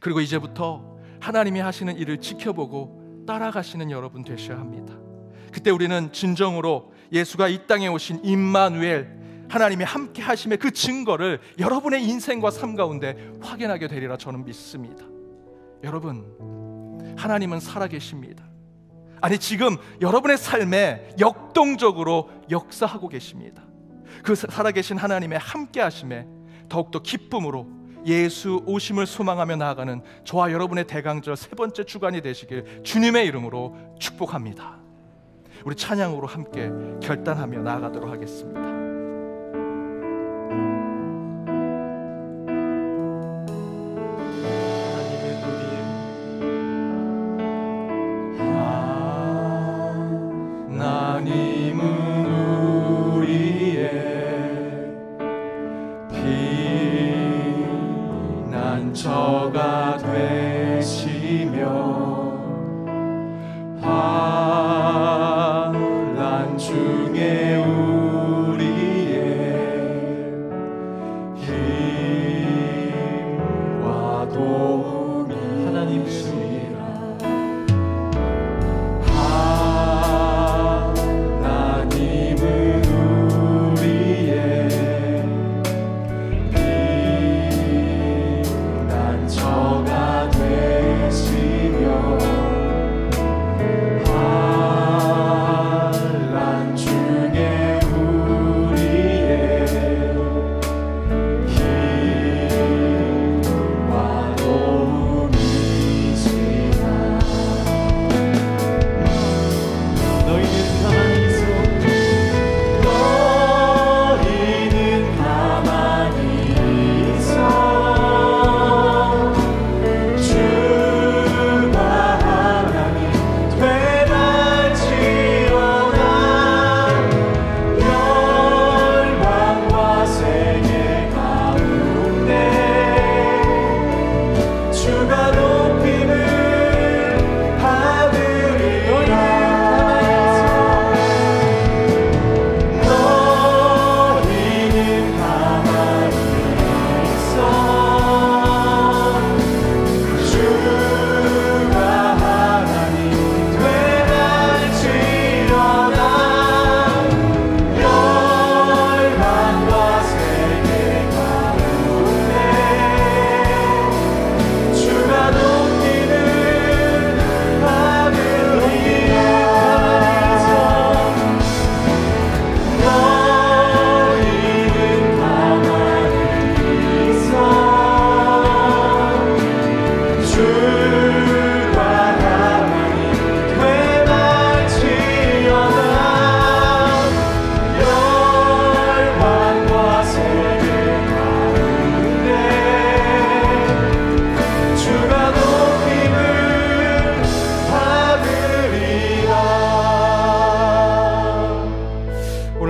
그리고 이제부터 하나님이 하시는 일을 지켜보고 따라가시는 여러분 되셔야 합니다. 그때 우리는 진정으로 예수가 이 땅에 오신 임마누엘, 하나님이 함께 하심의 그 증거를 여러분의 인생과 삶 가운데 확인하게 되리라 저는 믿습니다. 여러분, 하나님은 살아계십니다. 아니, 지금 여러분의 삶에 역동적으로 역사하고 계십니다. 그 살아계신 하나님의 함께 하심에 더욱더 기쁨으로 예수 오심을 소망하며 나아가는 저와 여러분의 대강절 세 번째 주간이 되시길 주님의 이름으로 축복합니다. 우리 찬양으로 함께 결단하며 나아가도록 하겠습니다. 저가 되시며 환난 중에 우리의 힘과 도움이 하나님이시라. 하나님은 우리의 저가 되시며 환난 중에 우리의 힘과 도움이시라. 너희는 가만히 있어. 너희는 가만히 있어.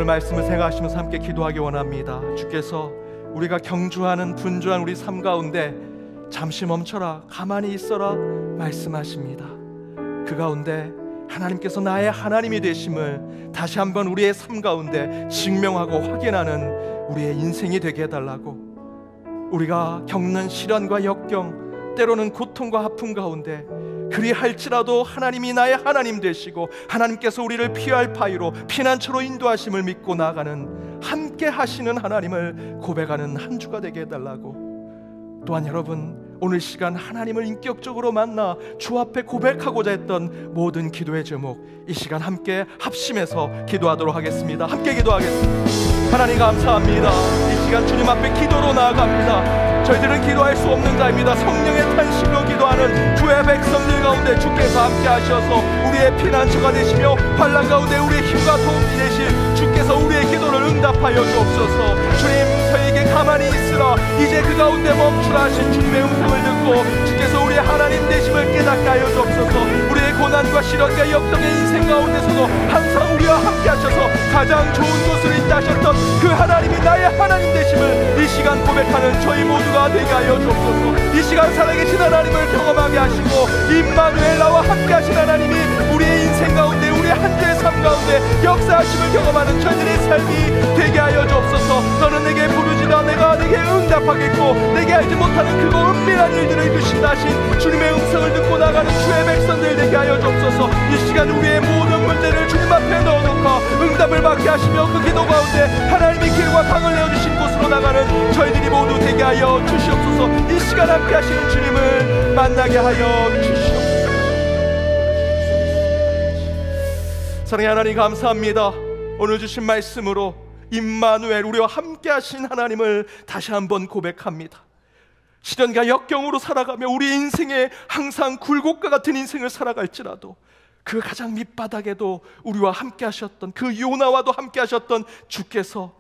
말씀을 생각하시면서 함께 기도하기 원합니다. 주께서 우리가 경주하는 분주한 우리 삶 가운데 잠시 멈춰라, 가만히 있어라 말씀하십니다. 그 가운데 하나님께서 나의 하나님이 되심을 다시 한번 우리의 삶 가운데 증명하고 확인하는 우리의 인생이 되게 해달라고, 우리가 겪는 시련과 역경, 때로는 고통과 아픔 가운데 그리할지라도 하나님이 나의 하나님 되시고 하나님께서 우리를 피할 바위로 피난처로 인도하심을 믿고 나아가는 함께 하시는 하나님을 고백하는 한 주가 되게 해달라고, 또한 여러분 오늘 시간 하나님을 인격적으로 만나 주 앞에 고백하고자 했던 모든 기도의 제목 이 시간 함께 합심해서 기도하도록 하겠습니다. 함께 기도하겠습니다. 하나님 감사합니다. 이 시간 주님 앞에 기도로 나아갑니다. 저희들은 기도할 수 없는 자입니다. 성령의 탄식으로 기도하는 주의 백성들 가운데 주께서 함께 하셔서 우리의 피난처가 되시며 환난 가운데 우리의 힘과 도움이 되실 주께서 우리의 기도를 응답하여 주옵소서. 주님 저에게 가만히 있으라 이제 그 가운데 멈추라 하신 주님의 음성을 듣고 주께서 우리의 하나님 되심을 깨닫게 하여 주옵소서. 우리의 고난과 시련과 역경의 인생 가운데서도 항상 우리와 함께 하셔서 가장 좋은 곳으로 있다 하셨던 그 하나님이 나의 하나님 되심을 이 시간 고백하는 저희 모두가 되게 하여 주옵소서. 이 시간 살아계신 하나님을 경험하게 하시고 임마누엘 나와 함께 하신 하나님이 우리의 인생 가운데 우리의 한 주의 삶 가운데 역사하심을 경험하는 저희들의 삶이 되게 하여 주옵소서. 너는 내게 부르지라 내가 내게 응답하겠고 내게 알지 못하는 크고 은밀한 일들을 이루신다 하신 주님의 음성을 듣고 나가는 주의 백성들 되게 하여 주옵소서. 이 시간 우리의 모든 문제를 주님 앞에 넣어놓고 응답을 받게 하시며 그 기도 가운데 하나님의 길과 강을 내어주신 곳으로 나가는 저희들이 모두 되게 하여 주시옵소서. 이 시간 함께 하시는 주님을 만나게 하여 주시옵소서. 사랑의 하나님 감사합니다. 오늘 주신 말씀으로 임마누엘 우리와 함께 하신 하나님을 다시 한번 고백합니다. 시련과 역경으로 살아가며 우리 인생에 항상 굴곡과 같은 인생을 살아갈지라도 그 가장 밑바닥에도 우리와 함께 하셨던 그 요나와도 함께 하셨던 주께서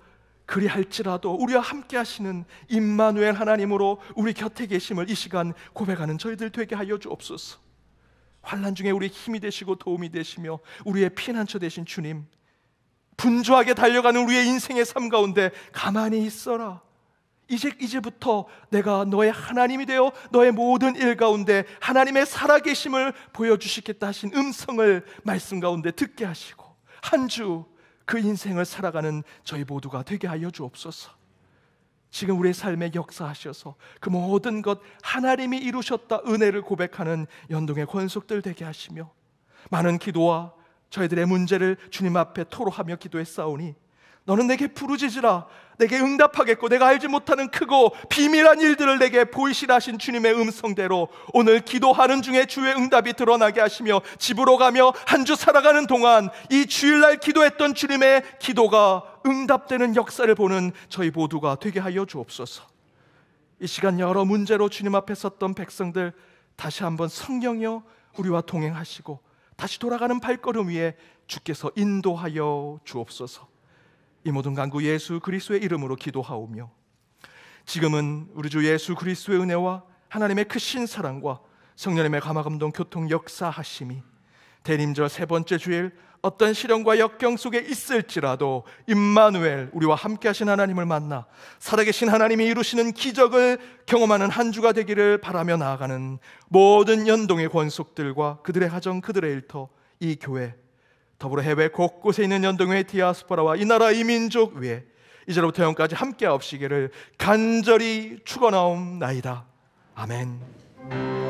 그리할지라도 우리와 함께 하시는 임마누엘 하나님으로 우리 곁에 계심을 이 시간 고백하는 저희들 되게 하여 주옵소서. 환난 중에 우리의 힘이 되시고 도움이 되시며 우리의 피난처 되신 주님, 분주하게 달려가는 우리의 인생의 삶 가운데 가만히 있어라. 이제부터 내가 너의 하나님이 되어 너의 모든 일 가운데 하나님의 살아계심을 보여주시겠다 하신 음성을 말씀 가운데 듣게 하시고 한 주 그 인생을 살아가는 저희 모두가 되게 하여 주옵소서. 지금 우리의 삶에 역사하셔서 그 모든 것 하나님이 이루셨다 은혜를 고백하는 연동의 권속들 되게 하시며 많은 기도와 저희들의 문제를 주님 앞에 토로하며 기도했사오니 너는 내게 부르짖으라 내게 응답하겠고 내가 알지 못하는 크고 비밀한 일들을 내게 보이시라 하신 주님의 음성대로 오늘 기도하는 중에 주의 응답이 드러나게 하시며 집으로 가며 한 주 살아가는 동안 이 주일날 기도했던 주님의 기도가 응답되는 역사를 보는 저희 모두가 되게 하여 주옵소서. 이 시간 여러 문제로 주님 앞에 섰던 백성들 다시 한번 성령이여 우리와 동행하시고 다시 돌아가는 발걸음 위에 주께서 인도하여 주옵소서. 이 모든 간구 예수 그리스도의 이름으로 기도하오며 지금은 우리 주 예수 그리스도의 은혜와 하나님의 크신 사랑과 성령님의 감화감동 교통 역사하심이 대림절 세 번째 주일 어떤 시련과 역경 속에 있을지라도 임마누엘 우리와 함께 하신 하나님을 만나 살아계신 하나님이 이루시는 기적을 경험하는 한 주가 되기를 바라며 나아가는 모든 연동의 권속들과 그들의 가정 그들의 일터 이 교회 더불어 해외 곳곳에 있는 연동의 디아스포라와 이 나라 이 민족 위에 이제로부터 영까지 함께 하옵시기를 간절히 축원하옵나이다. 아멘.